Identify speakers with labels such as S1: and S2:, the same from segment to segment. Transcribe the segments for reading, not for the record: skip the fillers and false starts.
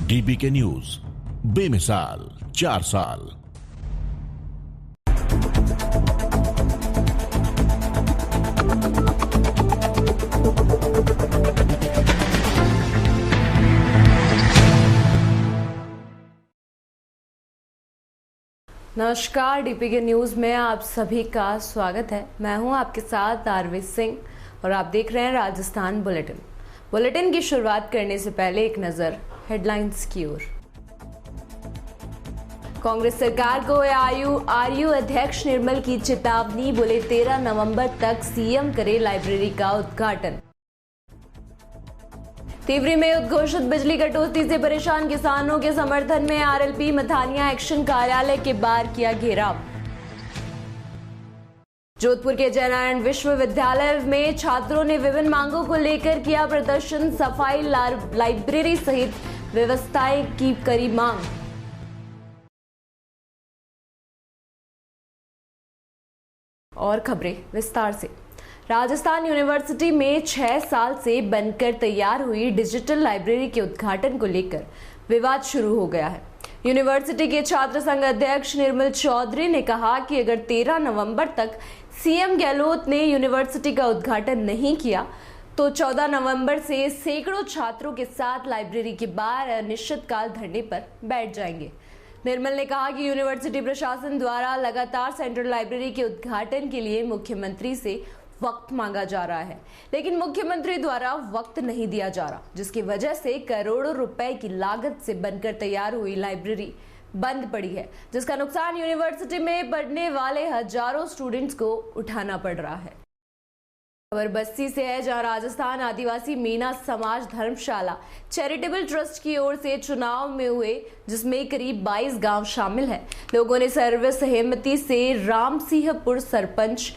S1: डीबीके news, बेमिसाल 4 साल।
S2: नमस्कार, डीपीके न्यूज में आप सभी का स्वागत है। मैं हूं आपके साथ आरवी सिंह और आप देख रहे हैं राजस्थान बुलेटिन की शुरुआत करने से पहले एक नजर हेडलाइंस की ओर। कांग्रेस सरकार को आरयू अध्यक्ष निर्मल की चेतावनी, बोले 13 नवंबर तक सीएम करे लाइब्रेरी का उद्घाटन। तिवरी में उद्घोषित बिजली कटौती से परेशान किसानों के समर्थन में आरएलपी मथानिया एक्शन कार्यालय के बाहर किया घेराव। जोधपुर के जयनारायण विश्वविद्यालय में छात्रों ने विभिन्न मांगों को लेकर किया प्रदर्शन, सफाई, लाइब्रेरी सहित व्यवस्थाएं की करी मांग। और खबरें विस्तार से। राजस्थान यूनिवर्सिटी में 6 साल से बनकर तैयार हुई डिजिटल लाइब्रेरी के उद्घाटन को लेकर विवाद शुरू हो गया है। यूनिवर्सिटी के छात्र संघ अध्यक्ष निर्मल चौधरी ने कहा कि अगर 13 नवंबर तक सीएम गहलोत ने यूनिवर्सिटी का उद्घाटन नहीं किया तो 14 नवंबर से सैकड़ों छात्रों के साथ लाइब्रेरी के बाहर अनिश्चितकाल धरने पर बैठ जाएंगे। निर्मल ने कहा कि यूनिवर्सिटी प्रशासन द्वारा लगातार सेंट्रल लाइब्रेरी के उद्घाटन के लिए मुख्यमंत्री से वक्त मांगा जा रहा है, लेकिन मुख्यमंत्री द्वारा वक्त नहीं दिया जा रहा, जिसकी वजह से करोड़ों रुपए की लागत से बनकर तैयार हुई लाइब्रेरी बंद पड़ी है, जिसका नुकसान यूनिवर्सिटी में पढ़ने वाले हजारों स्टूडेंट्स को उठाना पड़ रहा है। खबर बस्ती से है, जहां राजस्थान आदिवासी मीना समाज धर्मशाला चैरिटेबल ट्रस्ट की ओर से चुनाव में हुए, जिसमें करीब 22 गांव शामिल है। लोगों ने सर्वसहमति से राम सिंहपुर सरपंच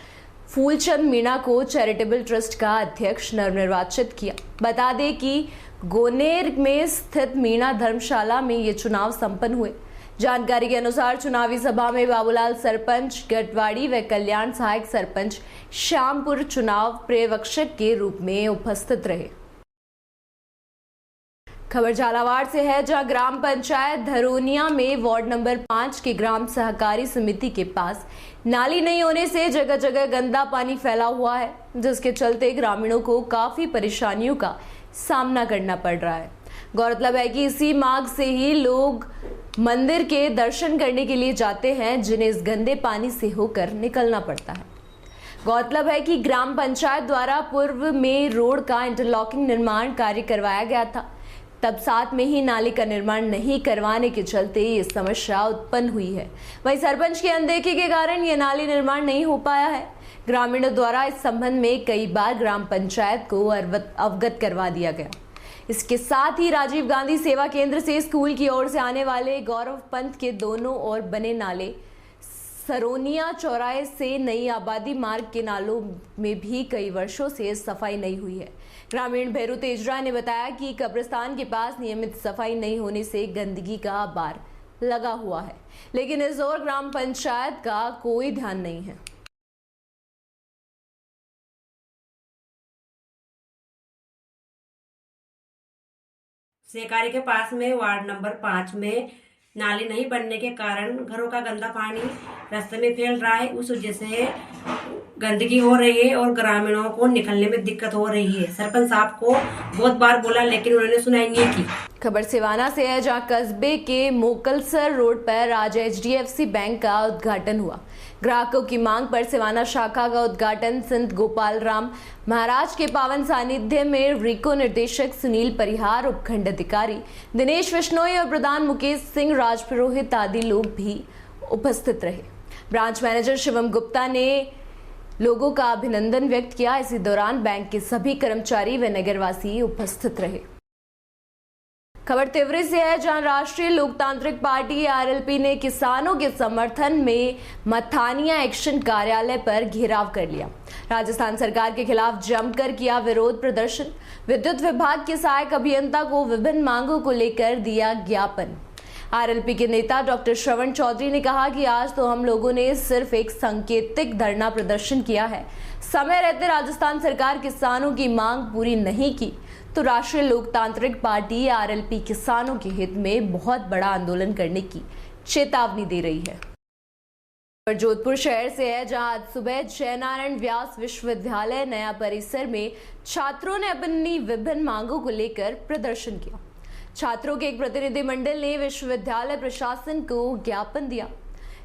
S2: फूलचंद मीणा को चैरिटेबल ट्रस्ट का अध्यक्ष नवनिर्वाचित किया। बता दें कि गोनेर में स्थित मीणा धर्मशाला में ये चुनाव संपन्न हुए। जानकारी के अनुसार चुनावी सभा में बाबूलाल सरपंच गटवाड़ी व कल्याण सहायक सरपंच श्यामपुर चुनाव पर्यवेक्षक के रूप में उपस्थित रहे। खबर झालावाड़ से है, जहां ग्राम पंचायत धरोनिया में वार्ड नंबर 5 के ग्राम सहकारी समिति के पास नाली नहीं होने से जगह जगह गंदा पानी फैला हुआ है, जिसके चलते ग्रामीणों को काफी परेशानियों का सामना करना पड़ रहा है। गौरतलब है कि इसी मार्ग से ही लोग मंदिर के दर्शन करने के लिए जाते हैं, जिन्हें इस गंदे पानी से होकर निकलना पड़ता है। गौरतलब है कि ग्राम पंचायत द्वारा पूर्व में रोड का इंटरलॉकिंग निर्माण कार्य करवाया गया था, तब साथ में ही नाली का निर्माण नहीं करवाने के चलते ये समस्या उत्पन्न हुई है। वहीं सरपंच की अनदेखी के कारण ये नाली निर्माण नहीं हो पाया है। ग्रामीणों द्वारा इस संबंध में कई बार ग्राम पंचायत को अवगत करवा दिया गया। इसके साथ ही राजीव गांधी सेवा केंद्र से स्कूल की ओर से आने वाले गौरव पंथ के दोनों ओर बने नाले, सरोनिया चौराहे से नई आबादी मार्ग के नालों में भी कई वर्षों से सफाई नहीं हुई है। ग्रामीण भैरू तेजरा ने बताया कि कब्रिस्तान के पास नियमित सफाई नहीं होने से गंदगी का बार लगा हुआ है, लेकिन इस ओर ग्राम पंचायत का कोई ध्यान नहीं है।
S3: सहकारी के पास में वार्ड नंबर 5 में नाली नहीं बनने के कारण घरों का गंदा पानी रास्ते में फैल रहा है। उस वजह से गंदगी हो रही है और ग्रामीणों को निकलने में दिक्कत हो रही है। सरपंच साहब को बहुत बार बोला, लेकिन उन्होंने सुनाई नहीं की। खबर
S2: सिवाना से है, जहां कस्बे के मोकलसर रोड पर आज HDFC बैंक का उद्घाटन हुआ। ग्राहकों की मांग पर सिवाना शाखा का उद्घाटन संत गोपाल राम महाराज के पावन सानिध्य में रिको निदेशक सुनील परिहार, उपखंड अधिकारी दिनेश बिश्नोई और प्रधान मुकेश सिंह राजपुरोहित आदि लोग भी उपस्थित रहे। ब्रांच मैनेजर शिवम गुप्ता ने लोगों का अभिनंदन व्यक्त किया। इसी दौरान बैंक के सभी कर्मचारी व नगरवासी उपस्थित रहे। खबर तिवरी से है, जहां राष्ट्रीय लोकतांत्रिक पार्टी आरएलपी ने किसानों के समर्थन में मथानिया एक्शन कार्यालय पर घेराव कर लिया। राजस्थान सरकार के खिलाफ जमकर किया विरोध प्रदर्शन। विद्युत विभाग के सहायक अभियंता को विभिन्न मांगों को लेकर दिया ज्ञापन। आरएलपी के नेता डॉक्टर श्रवण चौधरी ने कहा कि आज तो हम लोगों ने सिर्फ एक सांकेतिक धरना प्रदर्शन किया है, समय रहते राजस्थान सरकार किसानों की मांग पूरी नहीं की तो राष्ट्रीय लोकतांत्रिक पार्टी आरएलपी किसानों के हित में बहुत बड़ा आंदोलन करने की चेतावनी दे रही है। जोधपुर शहर से है, जहां आज सुबह जयनारायण व्यास विश्वविद्यालय नया परिसर में छात्रों ने अपनी विभिन्न मांगों को लेकर प्रदर्शन किया। छात्रों के एक प्रतिनिधिमंडल ने विश्वविद्यालय प्रशासन को ज्ञापन दिया।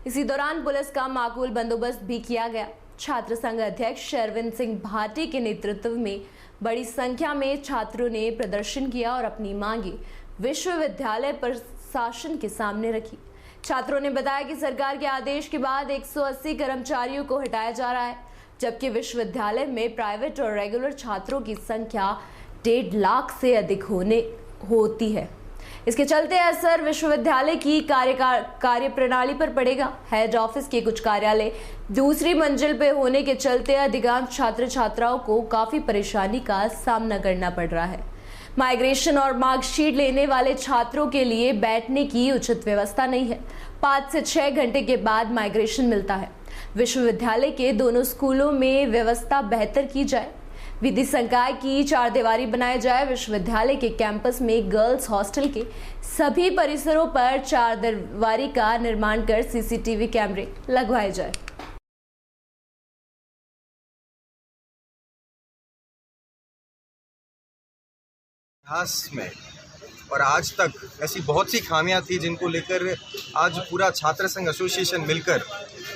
S2: इसी दौरान पुलिस का माकूल बंदोबस्त भी किया गया। छात्र संघ अध्यक्ष अरविंद सिंह भाटी के नेतृत्व में बड़ी संख्या में छात्रों ने प्रदर्शन किया और अपनी मांगे विश्वविद्यालय प्रशासन के सामने रखी। छात्रों ने बताया कि सरकार के आदेश के बाद 180 कर्मचारियों को हटाया जा रहा है, जबकि विश्वविद्यालय में प्राइवेट और रेगुलर छात्रों की संख्या 1.5 लाख से अधिक होती है। इसके चलते असर विश्वविद्यालय की कार्यप्रणाली पर पड़ेगा। हेड ऑफिस के कुछ कार्यालय दूसरी मंजिल पे होने के चलते अधिकांश छात्र छात्राओं को काफी परेशानी का सामना करना पड़ रहा है। माइग्रेशन और मार्कशीट लेने वाले छात्रों के लिए बैठने की उचित व्यवस्था नहीं है। 5 से 6 घंटे के बाद माइग्रेशन मिलता है। विश्वविद्यालय के दोनों स्कूलों में व्यवस्था बेहतर की जाए। विधि संकाय की 4 दीवारी बनाई जाए। विश्वविद्यालय के कैंपस में गर्ल्स हॉस्टल के सभी परिसरों पर 4 दीवारी का निर्माण कर सीसीटीवी कैमरे लगवाए जाए।
S4: इतिहास में और आज तक ऐसी बहुत सी खामियां थी जिनको लेकर आज पूरा छात्र संघ एसोसिएशन मिलकर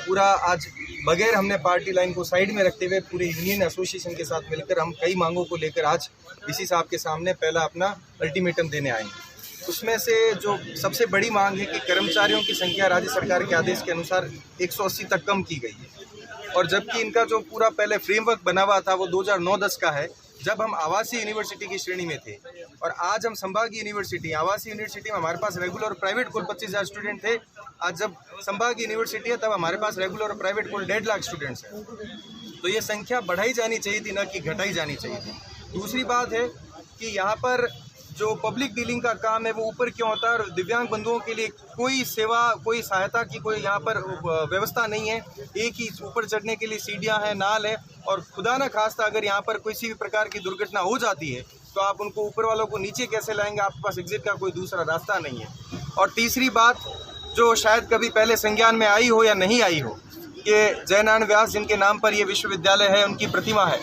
S4: पूरा आज बगैर हमने पार्टी लाइन को साइड में रखते हुए पूरे यूनियन एसोसिएशन के साथ मिलकर हम कई मांगों को लेकर आज डीसी साहब के सामने पहला अपना अल्टीमेटम देने आए हैं। उसमें से जो सबसे बड़ी मांग है कि कर्मचारियों की संख्या राज्य सरकार के आदेश के अनुसार 180 तक कम की गई है, और जबकि इनका जो पूरा पहले फ्रेमवर्क बना हुआ था वो 2009-10 का है, जब हम आवासीय यूनिवर्सिटी की श्रेणी में थे। और आज हम संभागीय यूनिवर्सिटी, आवासीय यूनिवर्सिटी में हमारे पास रेगुलर और प्राइवेट कुल 25,000 स्टूडेंट थे। आज जब संभागीय यूनिवर्सिटी है तब हमारे पास रेगुलर और प्राइवेट कुल 1.5 लाख स्टूडेंट्स हैं। तो ये संख्या बढ़ाई जानी चाहिए थी, न कि घटाई जानी चाहिए थी। दूसरी बात है कि यहाँ पर जो पब्लिक डीलिंग का काम है वो ऊपर क्यों होता है, और दिव्यांग बंधुओं के लिए कोई सेवा, कोई सहायता की कोई यहाँ पर व्यवस्था नहीं है। एक ही ऊपर चढ़ने के लिए सीढ़ियाँ हैं, नाल है, और खुदा न खास्ता अगर यहाँ पर किसी भी प्रकार की दुर्घटना हो जाती है तो आप उनको ऊपर वालों को नीचे कैसे लाएंगे, आपके पास एग्जिट का कोई दूसरा रास्ता नहीं है। और तीसरी बात जो शायद कभी पहले संज्ञान में आई हो या नहीं आई हो, कि जयनारायण व्यास जिनके नाम पर ये विश्वविद्यालय है उनकी प्रतिमा है,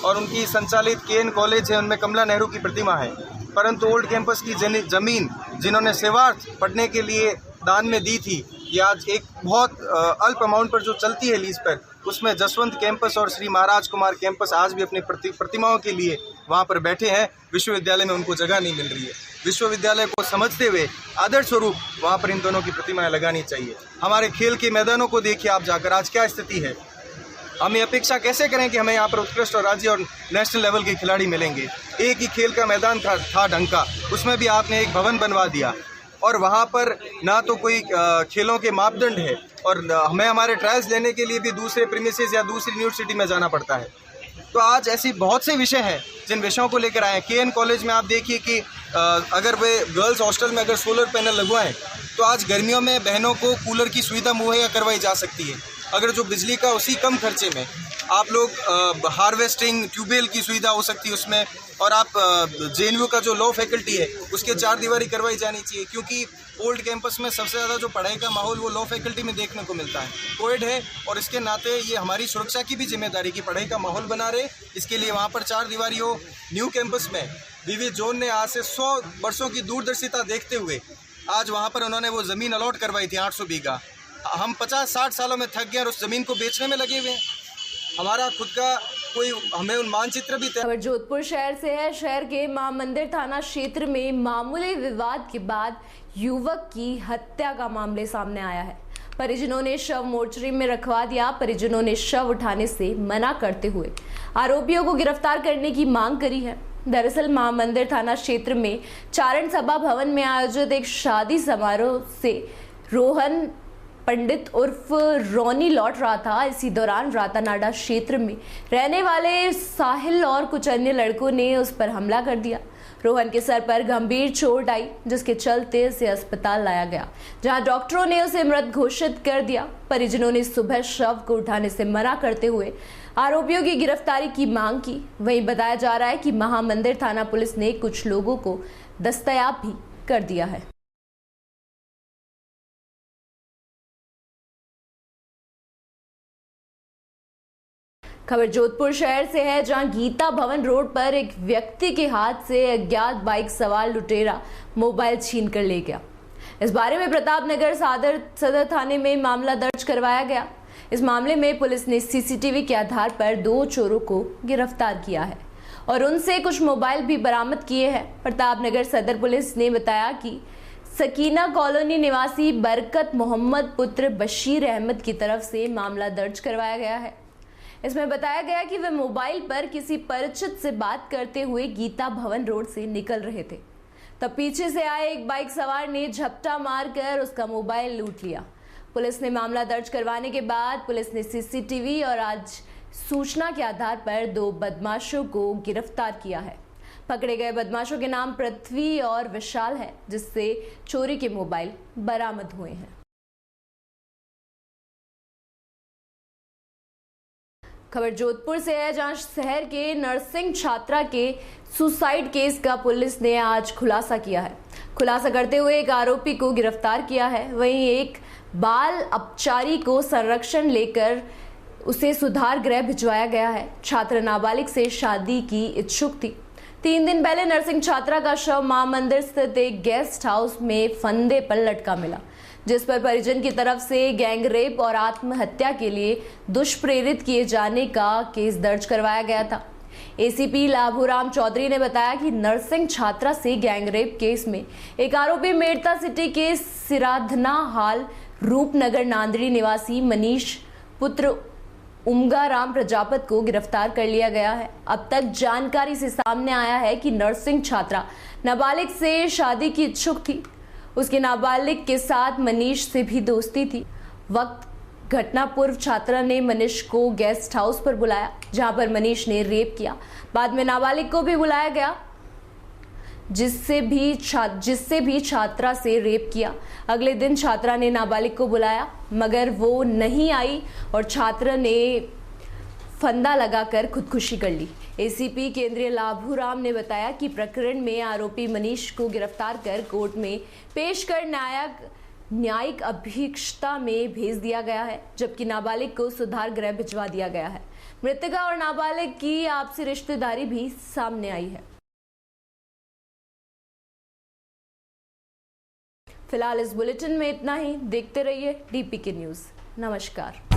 S4: और उनकी संचालित केएन कॉलेज है उनमें कमला नेहरू की प्रतिमा है, परंतु ओल्ड कैंपस की जमीन जिन्होंने सेवार्थ पढ़ने के लिए दान में दी थी, ये आज एक बहुत अल्प अमाउंट पर जो चलती है लीज पर, उसमें जसवंत कैंपस और श्री महाराज कुमार कैंपस आज भी अपनी प्रतिमाओं के लिए वहाँ पर बैठे हैं। विश्वविद्यालय में उनको जगह नहीं मिल रही है। विश्वविद्यालय को समझते हुए आदर्श स्वरूप वहाँ पर इन दोनों की प्रतिमाएं लगानी चाहिए। हमारे खेल के मैदानों को देखिए आप जाकर, आज क्या स्थिति है। हम ये अपेक्षा कैसे करें कि हमें यहाँ पर उत्कृष्ट और राज्य और नेशनल लेवल के खिलाड़ी मिलेंगे। एक ही खेल का मैदान था ढंग का, उसमें भी आपने एक भवन बनवा दिया, और वहाँ पर ना तो कोई खेलों के मापदंड है, और हमें हमारे ट्रायल्स लेने के लिए भी दूसरे प्रीमिसेस या दूसरी यूनिवर्सिटी में जाना पड़ता है। तो आज ऐसी बहुत से विषय हैं जिन विषयों को लेकर आए हैं। केएन कॉलेज में आप देखिए कि अगर वे गर्ल्स हॉस्टल में अगर सोलर पैनल लगवाएं तो आज गर्मियों में बहनों को कूलर की सुविधा मुहैया करवाई जा सकती है। अगर जो बिजली का उसी कम खर्चे में आप लोग हार्वेस्टिंग ट्यूबवेल की सुविधा हो सकती है उसमें, और आप जेएनयू का जो लॉ फैकल्टी है उसके 4 दीवारी करवाई जानी चाहिए, क्योंकि ओल्ड कैंपस में सबसे ज़्यादा जो पढ़ाई का माहौल वो लॉ फैकल्टी में देखने को मिलता है। कोविड है और इसके नाते ये हमारी सुरक्षा की भी जिम्मेदारी की पढ़ाई का माहौल बना रहे, इसके लिए वहाँ पर 4 दीवारी हो। न्यू कैंपस में विविध जोन ने आज से 100 वर्षों की दूरदर्शिता देखते हुए आज वहाँ पर उन्होंने वो ज़मीन अलॉट करवाई थी 800 बीघा। हम 50-60 सालों में थक गए और उस ज़मीन को बेचने में लगे हुए हैं। हमारा खुद का कोई हमें उन मानचित्र भी।
S2: खबर जोधपुर शहर से है। शहर के मां मंदिर थाना क्षेत्र में मामूली विवाद के बाद युवक की हत्या का मामले सामने आया है। परिजनों ने शव मोर्चरी में रखवा दिया। परिजनों ने शव उठाने से मना करते हुए आरोपियों को गिरफ्तार करने की मांग करी है। दरअसल मां मंदिर थाना क्षेत्र में चारण सभा भवन में आयोजित एक शादी समारोह से रोहन पंडित उर्फ रोनी लौट रहा था। इसी दौरान रातानाडा क्षेत्र में रहने वाले साहिल और कुछ अन्य लड़कों ने उस पर हमला कर दिया। रोहन के सर पर गंभीर चोट आई, जिसके चलते उसे अस्पताल लाया गया, जहां डॉक्टरों ने उसे मृत घोषित कर दिया। परिजनों ने सुबह शव को उठाने से मना करते हुए आरोपियों की गिरफ्तारी की मांग की। वहीं बताया जा रहा है कि महामंदिर थाना पुलिस ने कुछ लोगों को दस्तयाब भी कर दिया है। खबर जोधपुर शहर से है, जहां गीता भवन रोड पर एक व्यक्ति के हाथ से अज्ञात बाइक सवार लुटेरा मोबाइल छीन कर ले गया। इस बारे में प्रतापनगर सदर थाने में मामला दर्ज करवाया गया। इस मामले में पुलिस ने सीसीटीवी के आधार पर 2 चोरों को गिरफ्तार किया है और उनसे कुछ मोबाइल भी बरामद किए हैं। प्रतापनगर सदर पुलिस ने बताया कि सकीना कॉलोनी निवासी बरकत मोहम्मद पुत्र बशीर अहमद की तरफ से मामला दर्ज करवाया गया है। इसमें बताया गया कि वे मोबाइल पर किसी परिचित से बात करते हुए गीता भवन रोड से निकल रहे थे, तब पीछे से आए एक बाइक सवार ने झपटा मारकर उसका मोबाइल लूट लिया। पुलिस ने मामला दर्ज करवाने के बाद पुलिस ने सीसीटीवी और आज सूचना के आधार पर 2 बदमाशों को गिरफ्तार किया है। पकड़े गए बदमाशों के नाम पृथ्वी और विशाल है, जिससे चोरी के मोबाइल बरामद हुए हैं। खबर जोधपुर से है, जहां शहर के नर्सिंग छात्रा के सुसाइड केस का पुलिस ने आज खुलासा किया है। खुलासा करते हुए एक आरोपी को गिरफ्तार किया है। वहीं एक बाल अपचारी को संरक्षण लेकर उसे सुधार गृह भिजवाया गया है। छात्र नाबालिग से शादी की इच्छुक थी। 3 दिन पहले नर्सिंग छात्रा का शव महामंदिर स्थित एक गेस्ट हाउस में फंदे पर लटका मिला, जिस पर परिजन की तरफ से गैंग रेप और आत्महत्या के लिए दुष्प्रेरित किए जाने का केस दर्ज करवाया गया था। एसीपी लाभूराम चौधरी ने बताया कि नर्सिंग छात्रा से गैंग रेप केस में एक आरोपी मेड़ता सिटी के सिराधना हाल रूपनगर नांदड़ी निवासी मनीष पुत्र उमगाराम प्रजापत को गिरफ्तार कर लिया गया है। अब तक जानकारी से सामने आया है कि नर्सिंग छात्रा नाबालिग से शादी की इच्छुक थी। उसके नाबालिग के साथ मनीष से भी दोस्ती थी। वक्त घटना पूर्व छात्रा ने मनीष को गेस्ट हाउस पर बुलाया, जहां पर मनीष ने रेप किया। बाद में नाबालिग को भी बुलाया गया, जिससे भी छात्रा से रेप किया। अगले दिन छात्रा ने नाबालिग को बुलाया, मगर वो नहीं आई और छात्रा ने फंदा लगाकर खुदकुशी कर ली। एसीपी केंद्रीय लाभूराम ने बताया कि प्रकरण में आरोपी मनीष को गिरफ्तार कर कोर्ट में पेश कर न्यायिक अभीक्षता में भेज दिया गया है, जबकि नाबालिग को सुधार गृह भिजवा दिया गया है। मृतका और नाबालिग की आपसी रिश्तेदारी भी सामने आई है। फिलहाल इस बुलेटिन में इतना ही। देखते रहिए DPK न्यूज। नमस्कार।